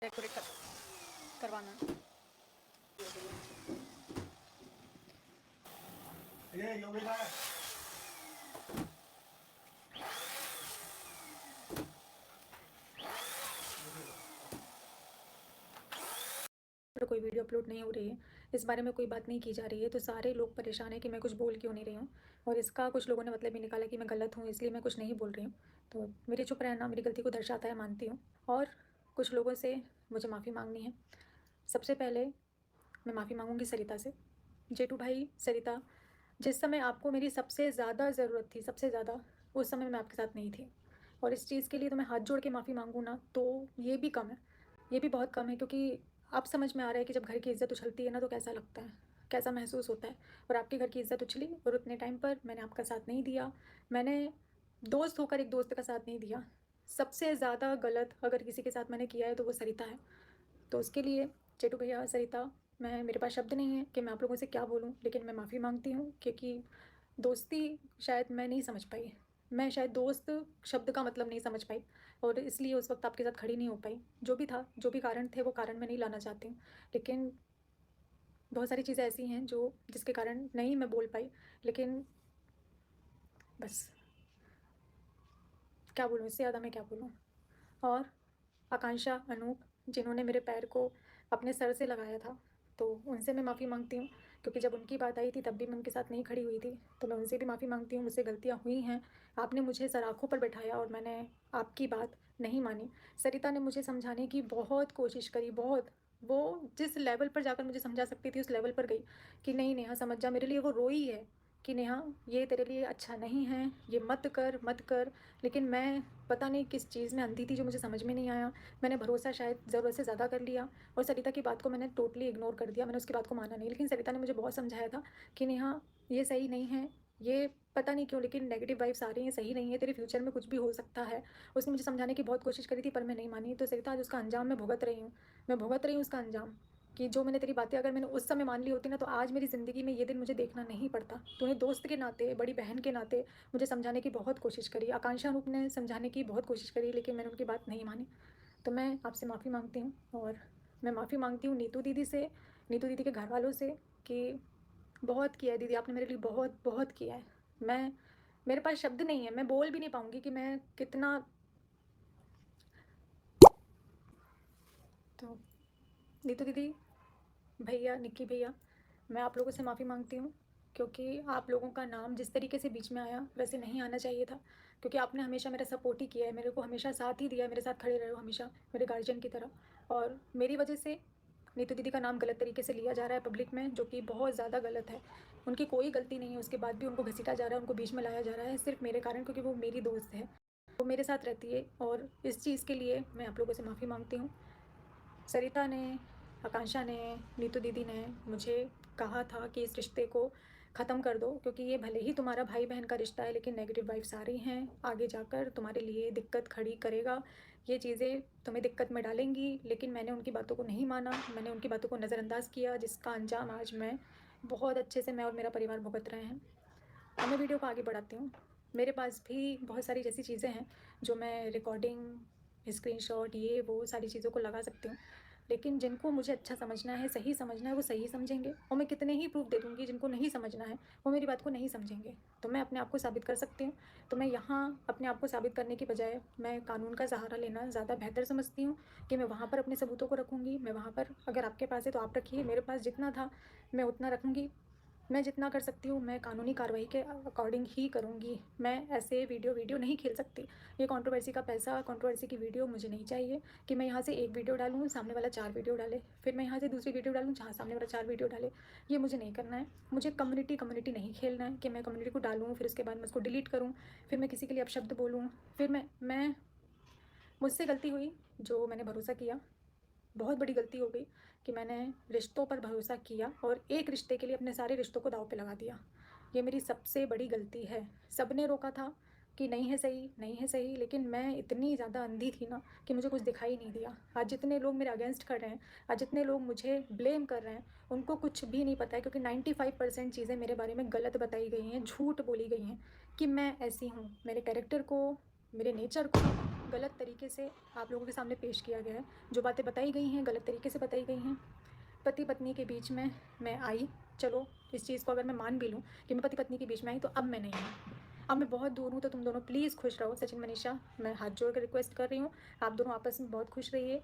Decorate करवाना है। पर कोई वीडियो अपलोड नहीं हो रही है, इस बारे में कोई बात नहीं की जा रही है, तो सारे लोग परेशान हैं कि मैं कुछ बोल क्यों नहीं रही हूँ। और इसका कुछ लोगों ने मतलब भी निकाला कि मैं गलत हूँ, इसलिए मैं कुछ नहीं बोल रही हूँ। तो मेरे चुप रहना मेरी गलती को दर्शाता है, मानती हूँ। और कुछ लोगों से मुझे माफ़ी मांगनी है। सबसे पहले मैं माफ़ी मांगूंगी सरिता से। जेठू भाई, सरिता, जिस समय आपको मेरी सबसे ज़्यादा ज़रूरत थी, सबसे ज़्यादा, उस समय मैं आपके साथ नहीं थी। और इस चीज़ के लिए तो मैं हाथ जोड़ के माफ़ी मांगूँ ना, तो ये भी कम है, ये भी बहुत कम है। क्योंकि अब समझ में आ रहा है कि जब घर की इज़्ज़त उछलती है ना, तो कैसा लगता है, कैसा महसूस होता है। और आपके घर की इज़्ज़त उछली और उतने टाइम पर मैंने आपका साथ नहीं दिया। मैंने दोस्त होकर एक दोस्त का साथ नहीं दिया। सबसे ज़्यादा गलत अगर किसी के साथ मैंने किया है तो वो सरिता है। तो उसके लिए जेठू भैया, सरिता, मैं मेरे पास शब्द नहीं है कि मैं आप लोगों से क्या बोलूँ, लेकिन मैं माफ़ी मांगती हूँ। क्योंकि दोस्ती शायद मैं नहीं समझ पाई, मैं शायद दोस्त शब्द का मतलब नहीं समझ पाई, और इसलिए उस वक्त आपके साथ खड़ी नहीं हो पाई। जो भी था, जो भी कारण थे, वो कारण मैं नहीं लाना चाहती हूँ, लेकिन बहुत सारी चीज़ें ऐसी हैं जो जिसके कारण नहीं मैं बोल पाई। लेकिन बस, क्या बोलूँ, इससे ज़्यादा मैं क्या बोलूँ। और आकांक्षा, अनूप, जिन्होंने मेरे पैर को अपने सर से लगाया था, तो उनसे मैं माफ़ी मांगती हूँ। क्योंकि जब उनकी बात आई थी तब भी मैं उनके साथ नहीं खड़ी हुई थी, तो मैं उनसे भी माफ़ी मांगती हूँ। मुझसे गलतियाँ हुई हैं, आपने मुझे सराखों पर बैठाया और मैंने आपकी बात नहीं मानी। सरिता ने मुझे समझाने की बहुत कोशिश करी, बहुत। वो जिस लेवल पर जाकर मुझे समझा सकती थी, उस लेवल पर गई कि नहीं नेहा समझ जा। मेरे लिए वो रोई है कि नेहा, ये तेरे लिए अच्छा नहीं है, ये मत कर, मत कर। लेकिन मैं पता नहीं किस चीज़ में अंधी थी जो मुझे समझ में नहीं आया। मैंने भरोसा शायद ज़रूरत से ज़्यादा कर लिया, और सरिता की बात को मैंने टोटली इग्नोर कर दिया, मैंने उसकी बात को माना नहीं। लेकिन सरिता ने मुझे बहुत समझाया था कि नेहा, ये सही नहीं है, ये पता नहीं क्यों लेकिन नेगेटिव वाइब्स आ रही हैं, सही नहीं है, तेरे फ्यूचर में कुछ भी हो सकता है। उसने मुझे समझाने की बहुत कोशिश करी थी, पर मैं नहीं मानी। तो सरिता, आज उसका अंजाम मैं भुगत रही हूँ, मैं भुगत रही हूँ उसका अंजाम। कि जो मैंने तेरी बातें अगर मैंने उस समय मान ली होती ना, तो आज मेरी ज़िंदगी में ये दिन मुझे देखना नहीं पड़ता। तूने दोस्त के नाते, बड़ी बहन के नाते मुझे समझाने की बहुत कोशिश करी, आकांक्षा रूप ने समझाने की बहुत कोशिश करी, लेकिन मैंने उनकी बात नहीं मानी। तो मैं आपसे माफ़ी मांगती हूँ। और मैं माफ़ी मांगती हूँ नीतू दीदी से, नीतू दीदी के घर वालों से, कि बहुत किया है दीदी, आपने मेरे लिए बहुत बहुत किया है। मैं, मेरे पास शब्द नहीं है, मैं बोल भी नहीं पाऊँगी कि मैं कितना। तो नीतू दीदी, भैया, निक्की भैया, मैं आप लोगों से माफ़ी मांगती हूँ। क्योंकि आप लोगों का नाम जिस तरीके से बीच में आया, वैसे नहीं आना चाहिए था। क्योंकि आपने हमेशा मेरा सपोर्ट ही किया है, मेरे को हमेशा साथ ही दिया है, मेरे साथ खड़े रहे हो हमेशा मेरे गार्जियन की तरह। और मेरी वजह से नीतू दीदी का नाम गलत तरीके से लिया जा रहा है पब्लिक में, जो कि बहुत ज़्यादा गलत है। उनकी कोई गलती नहीं है, उसके बाद भी उनको घसीटा जा रहा है, उनको बीच में लाया जा रहा है सिर्फ मेरे कारण, क्योंकि वो मेरी दोस्त है, वो मेरे साथ रहती है। और इस चीज़ के लिए मैं आप लोगों से माफ़ी मांगती हूँ। सरिता ने, आकांक्षा ने, नीतू दीदी ने मुझे कहा था कि इस रिश्ते को ख़त्म कर दो, क्योंकि ये भले ही तुम्हारा भाई बहन का रिश्ता है, लेकिन नेगेटिव वाइब्स आ रही हैं, आगे जाकर तुम्हारे लिए दिक्कत खड़ी करेगा, ये चीज़ें तुम्हें दिक्कत में डालेंगी। लेकिन मैंने उनकी बातों को नहीं माना, मैंने उनकी बातों को नज़रअंदाज किया, जिसका अंजाम आज मैं बहुत अच्छे से, मैं और मेरा परिवार भुगत रहे हैं। अब मैं वीडियो को आगे बढ़ाती हूँ। मेरे पास भी बहुत सारी जैसी चीज़ें हैं जो मैं रिकॉर्डिंग, स्क्रीनशॉट, ये वो सारी चीज़ों को लगा सकती हूँ। लेकिन जिनको मुझे अच्छा समझना है, सही समझना है, वो सही समझेंगे, और मैं कितने ही प्रूफ दे दूँगी, जिनको नहीं समझना है वो मेरी बात को नहीं समझेंगे। तो मैं अपने आप को साबित कर सकती हूँ। तो मैं यहाँ अपने आप को साबित करने की बजाय मैं कानून का सहारा लेना ज़्यादा बेहतर समझती हूँ। कि मैं वहाँ पर अपने सबूतों को रखूँगी, मैं वहाँ पर, अगर आपके पास है तो आप रखिए, मेरे पास जितना था मैं उतना रखूँगी। मैं जितना कर सकती हूँ मैं कानूनी कार्रवाई के अकॉर्डिंग ही करूँगी। मैं ऐसे वीडियो नहीं खेल सकती। ये कंट्रोवर्सी का पैसा, कंट्रोवर्सी की वीडियो मुझे नहीं चाहिए कि मैं यहाँ से एक वीडियो डालूँ, सामने वाला 4 वीडियो डाले, फिर मैं यहाँ से दूसरी वीडियो डालूँ जहाँ सामने वाला 4 वीडियो डाले। ये मुझे नहीं करना है। मुझे कम्युनिटी नहीं खेलना है कि मैं कम्युनिटी को डालूँ, फिर उसके बाद मैं उसको डिलीट करूँ, फिर मैं किसी के लिए अपशब्द बोलूँ, फिर मैं मुझसे गलती हुई, जो मैंने भरोसा किया, बहुत बड़ी गलती हो गई कि मैंने रिश्तों पर भरोसा किया और एक रिश्ते के लिए अपने सारे रिश्तों को दांव पे लगा दिया। ये मेरी सबसे बड़ी गलती है। सबने रोका था कि नहीं है सही, नहीं है सही, लेकिन मैं इतनी ज़्यादा अंधी थी ना कि मुझे कुछ दिखाई नहीं दिया। आज जितने लोग मेरे अगेंस्ट खड़े हैं, आज जितने लोग मुझे ब्लेम कर रहे हैं, उनको कुछ भी नहीं पता है, क्योंकि 95% चीज़ें मेरे बारे में गलत बताई गई हैं, झूठ बोली गई हैं कि मैं ऐसी हूँ। मेरे कैरेक्टर को, मेरे नेचर को गलत तरीके से आप लोगों के सामने पेश किया गया है। जो बातें बताई गई हैं गलत तरीके से बताई गई हैं। पति पत्नी के बीच में मैं आई, चलो इस चीज़ को अगर मैं मान भी लूँ कि मैं पति पत्नी के बीच में आई, तो अब मैं नहीं हूँ। अब मैं बहुत दूर हूँ, तो तुम दोनों प्लीज़ खुश रहो। सचिन मनीषा, मैं हाथ जोड़ कर रिक्वेस्ट कर रही हूँ, आप दोनों आपस में बहुत खुश रहिए।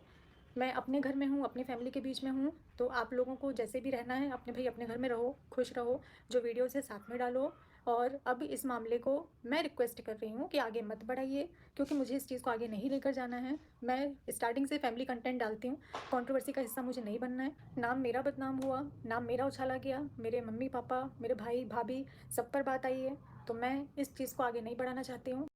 मैं अपने घर में हूँ, अपनी फैमिली के बीच में हूँ, तो आप लोगों को जैसे भी रहना है अपने भाई अपने घर में रहो, खुश रहो। जो वीडियोज़ है साथ में डालो। और अब इस मामले को मैं रिक्वेस्ट कर रही हूँ कि आगे मत बढ़ाइए, क्योंकि मुझे इस चीज़ को आगे नहीं लेकर जाना है। मैं स्टार्टिंग से फैमिली कंटेंट डालती हूँ, कंट्रोवर्सी का हिस्सा मुझे नहीं बनना है। नाम मेरा बदनाम हुआ, नाम मेरा उछाला गया, मेरे मम्मी पापा, मेरे भाई भाभी सब पर बात आई है, तो मैं इस चीज़ को आगे नहीं बढ़ाना चाहती हूँ।